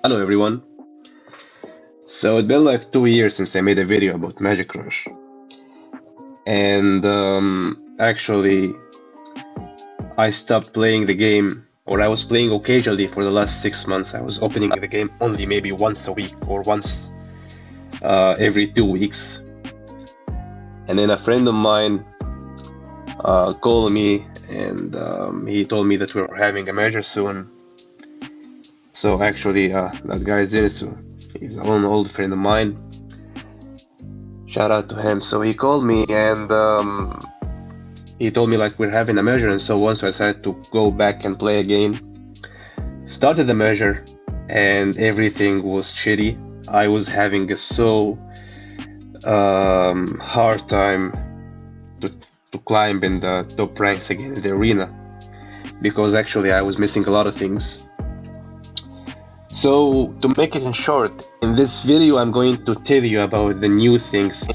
Hello everyone. So it's been like 2 years since I made a video about Magic Rush, and actually I stopped playing the game, or I was playing occasionally for the last 6 months. I was opening the game only maybe once a week or once every 2 weeks, and then a friend of mine called me and he told me that we were having a major soon. So actually, that guy Zenisu, he's an old friend of mine. Shout out to him. So he called me and he told me like we're having a measure and so on, so I decided to go back and play again. Started the measure and everything was shitty. I was having a so hard time to climb in the top ranks again in the arena because actually I was missing a lot of things. So to make it in short, in this video I'm going to tell you about the new things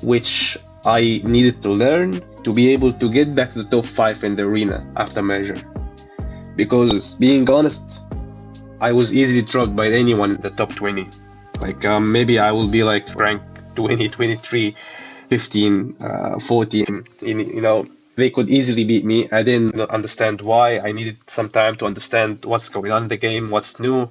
which I needed to learn to be able to get back to the top 5 in the arena after measure. Because being honest, I was easily dropped by anyone in the top 20. Like maybe I will be like rank 20, 23, 15, 14. They could easily beat me. I didn't understand why. I needed some time to understand what's going on in the game, what's new,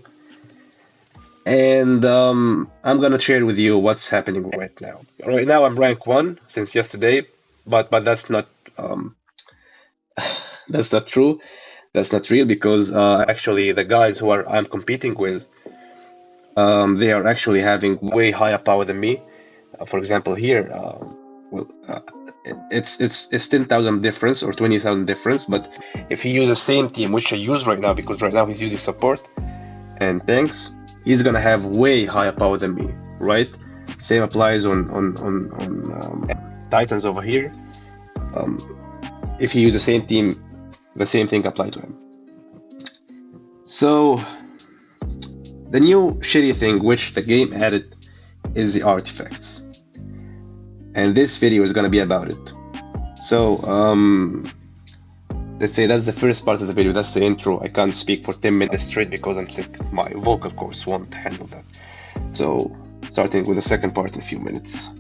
and I'm gonna share with you what's happening right now. Right now I'm rank one since yesterday, but that's not um, that's not true. That's not real because actually the guys who are I'm competing with, they are actually having way higher power than me. For example, here, well, it's 10,000 difference or 20,000 difference. But if he uses the same team which I use right now, because right now he's using support and tanks, he's gonna have way higher power than me, right? Same applies on Titans over here. Um, if he uses the same team, the same thing apply to him. So the new shitty thing which the game added is the artifacts, and this video is gonna be about it. So let's say that's the first part of the video. That's the intro. I can't speak for 10 minutes straight because I'm sick. My vocal cords won't handle that. So starting with the second part in a few minutes.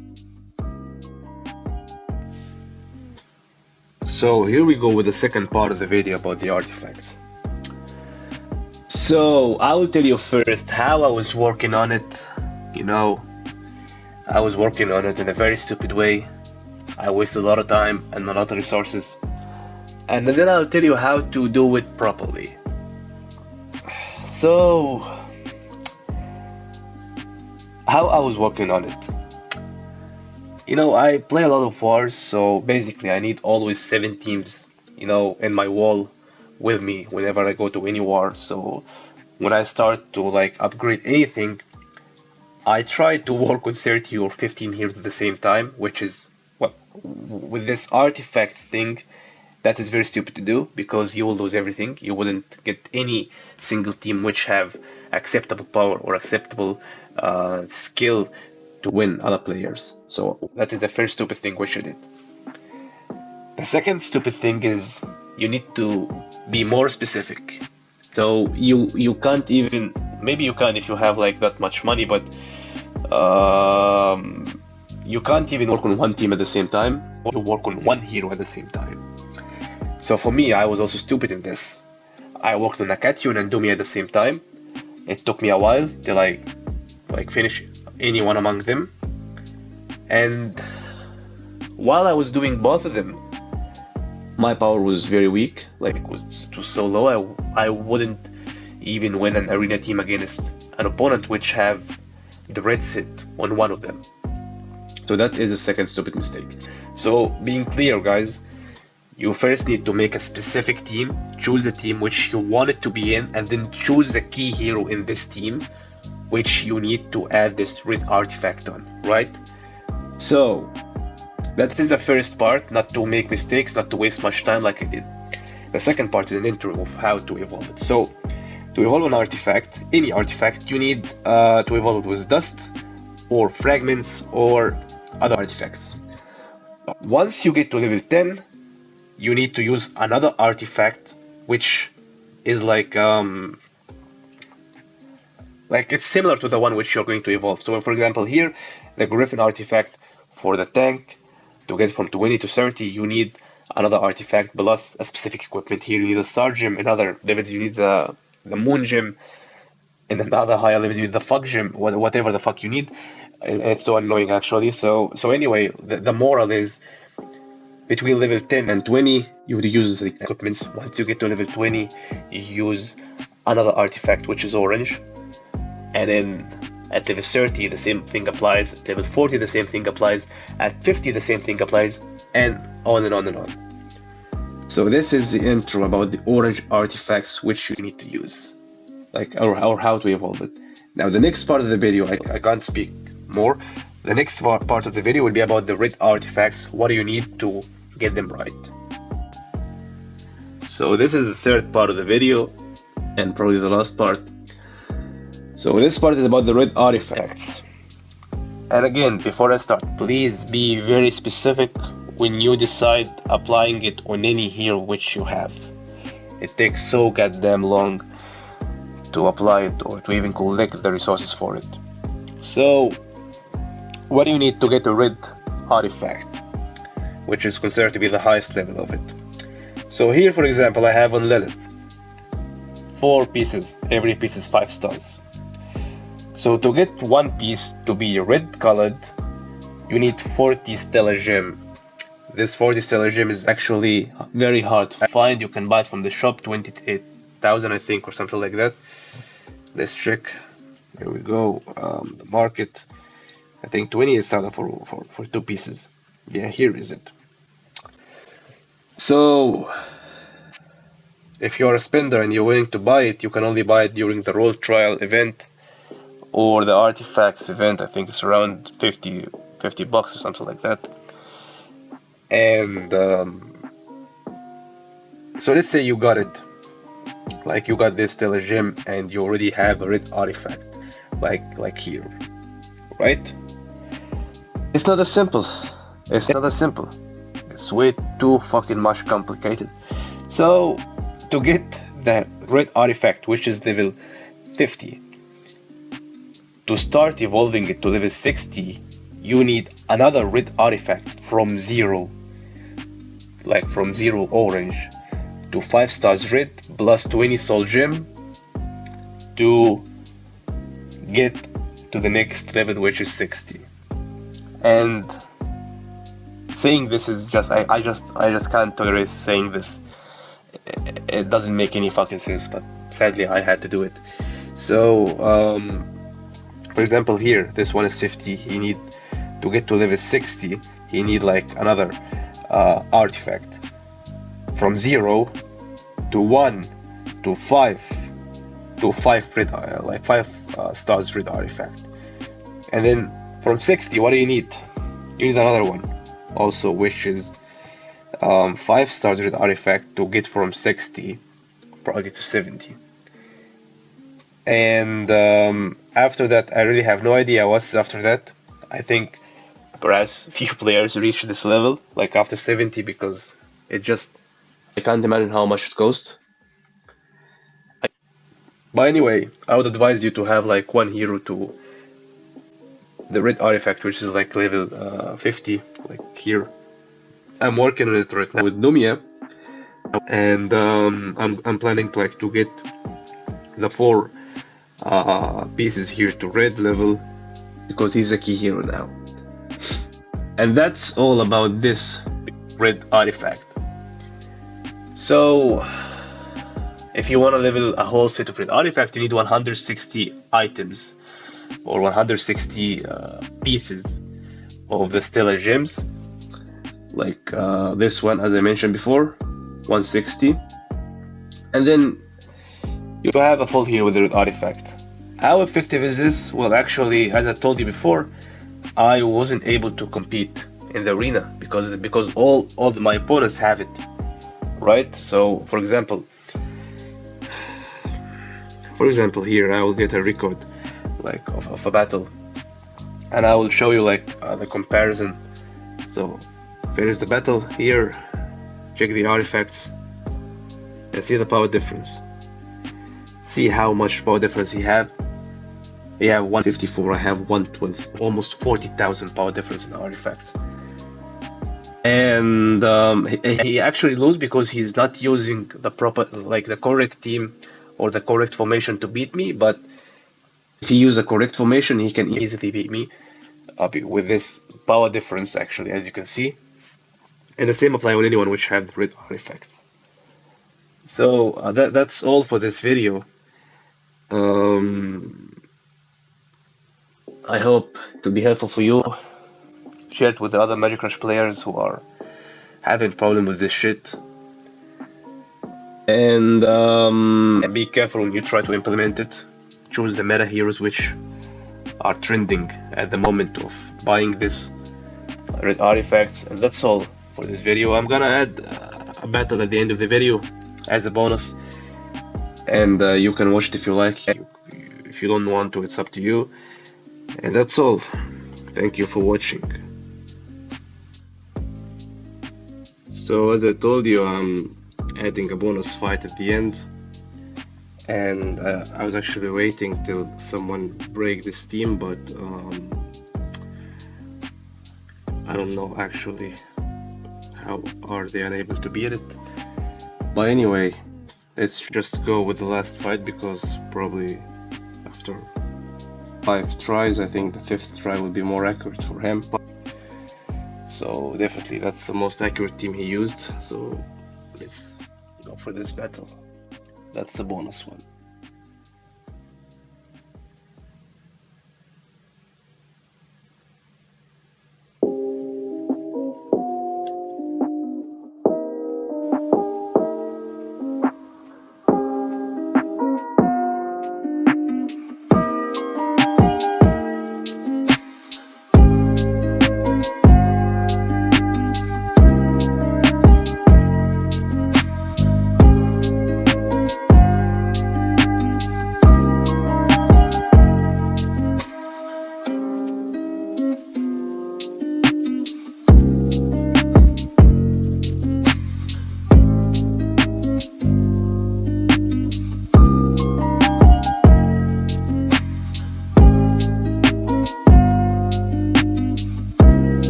So here we go with the second part of the video about the artifacts. So I will tell you first how I was working on it. You know, I was working on it in a very stupid way. I wasted a lot of time and a lot of resources. And then I'll tell you how to do it properly. So, how I was working on it. I play a lot of wars, so basically I need always 7 teams, in my wall with me whenever I go to any war. So when I start to like upgrade anything, I try to work with 30 or 15 heroes at the same time, which is well, with this artifact thing, that is very stupid to do because you will lose everything. You wouldn't get any single team which have acceptable power or acceptable skill to win other players. So that is the first stupid thing which I did. The second stupid thing is you need to be more specific. So you can't even, maybe you can if you have like that much money, but you can't even work on one team at the same time or work on one hero at the same time. So for me, I was also stupid in this. I worked on Akatune and Dumi at the same time. It took me a while till I finish any one among them. And while I was doing both of them, my power was very weak. Like it was so low. I wouldn't even win an arena team against an opponent which have the red sit on one of them. So that is the second stupid mistake. So being clear, guys, you first need to make a specific team, choose the team which you want it to be in, and then choose the key hero in this team which you need to add this red artifact on, right? So that is the first part, not to make mistakes, not to waste much time like I did. The second part is an intro of how to evolve it. So to evolve an artifact, any artifact, you need to evolve it with dust or fragments or other artifacts. Once you get to level 10, you need to use another artifact which is like Like it's similar to the one which you're going to evolve. So for example here, the Griffin artifact for the tank, to get from 20 to 30, you need another artifact plus a specific equipment. Here you need a Star Gem, in other levels you need the Moon Gem, and in other higher levels you need the Fuck Gem, whatever the fuck you need. It's so annoying actually. So anyway, the moral is between level 10 and 20, you would use the equipments. Once you get to level 20, you use another artifact which is orange. And then at level 30, the same thing applies. At level 40, the same thing applies. At 50, the same thing applies. And on and on and on. So this is the intro about the orange artifacts which you need to use. Like, or how to evolve it. Now the next part of the video, I can't speak more. The next part of the video will be about the red artifacts. What do you need to get them right? So this is the third part of the video, and probably the last part. So this part is about the red artifacts. And again, before I start, please be very specific when you decide applying it on any hero which you have. It takes so goddamn long to apply it or to even collect the resources for it. So what do you need to get a red artifact, which is considered to be the highest level of it? So here, for example, I have on Lilith 4 pieces. Every piece is 5 stars. So to get one piece to be red colored, you need 40 stellar gem. This 40 stellar gem is actually very hard to find. You can buy it from the shop, 28,000 I think, or something like that. Let's check. Here we go. The market. I think 28,000 for 2 pieces. Yeah, here is it. So if you're a spender and you're willing to buy it, you can only buy it during the Roll Trial event or the Artifacts event. I think it's around 50 bucks or something like that. And so let's say you got it, like you got this stellar gem and you already have a red artifact, like here, right? It's not as simple. It's not as simple. It's way too fucking much complicated. So to get the red artifact, which is level 50, to start evolving it to level 60, you need another red artifact from 0, like from 0 orange to 5 stars red plus 20 soul gem to get to the next level, which is 60. And saying this is just, I just can't tolerate saying this. It doesn't make any fucking sense, but sadly I had to do it. So for example here, this one is 50. He need to get to level 60. He need like another artifact from 0 to 1 to 5 to 5 red, like 5 stars red artifact. And then from 60, what do you need? You need another one also, which is 5 stars red artifact to get from 60 probably to 70. And after that, I really have no idea what's after that. I think perhaps few players reach this level, like after 70, because it just, I can't imagine how much it costs. But anyway, I would advise you to have like one hero to the red artifact, which is like level 50, like here. I'm working on it right now with Numia, and I'm planning to like to get the 4 pieces here to red level, because he's a key hero now. And that's all about this red artifact. So if you want to level a whole set of red artifact, you need 160 items or 160 pieces of the stellar gems, like this one, as I mentioned before, 160. And then you have a full hero with the red artifact. How effective is this? Well, actually, as I told you before, I wasn't able to compete in the arena because all my opponents have it, right? So for example here I will get a record like of a battle, and I will show you like the comparison. So finish the battle here, check the artifacts and see the power difference. See how much power difference he had. You have 154, I have 112, almost 40,000 power difference in artifacts. And he actually loses because he's not using the proper, like the correct team or the correct formation to beat me. But if he uses the correct formation, he can easily beat me with this power difference, actually, as you can see. And the same apply on anyone which have red artifacts. So that's all for this video. Um, I hope to be helpful for you. Share it with the other Magic Rush players who are having problem with this shit. And be careful when you try to implement it. Choose the meta heroes which are trending at the moment of buying this red artifacts. And that's all for this video. I'm gonna add a battle at the end of the video as a bonus, and you can watch it if you like. If you don't want to, it's up to you. And that's all. Thank you for watching. So as I told you, I'm adding a bonus fight at the end, and I was actually waiting till someone break this team, but I don't know actually how are they unable to beat it. But anyway, let's just go with the last fight, because probably after 5 tries, I think the 5th try will be more accurate for him. So definitely that's the most accurate team he used, so let's go for this battle. That's the bonus one.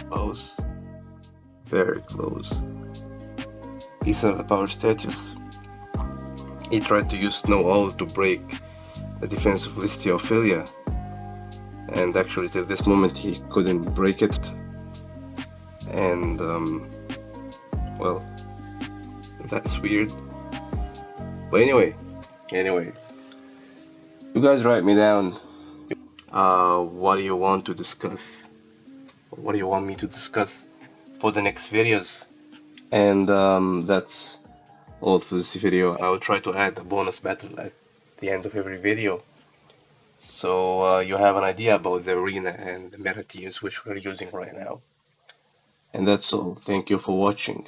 Close. Very close. These are the power status. He tried to use Snow Owl to break the defense of Listiophila, and actually till this moment he couldn't break it. And well, that's weird. But anyway, you guys write me down. what do you want to discuss? What do you want me to discuss for the next videos? And that's all for this video. I will try to add a bonus battle at the end of every video, so you have an idea about the arena and the meta teams which we're using right now. And that's all. Thank you for watching.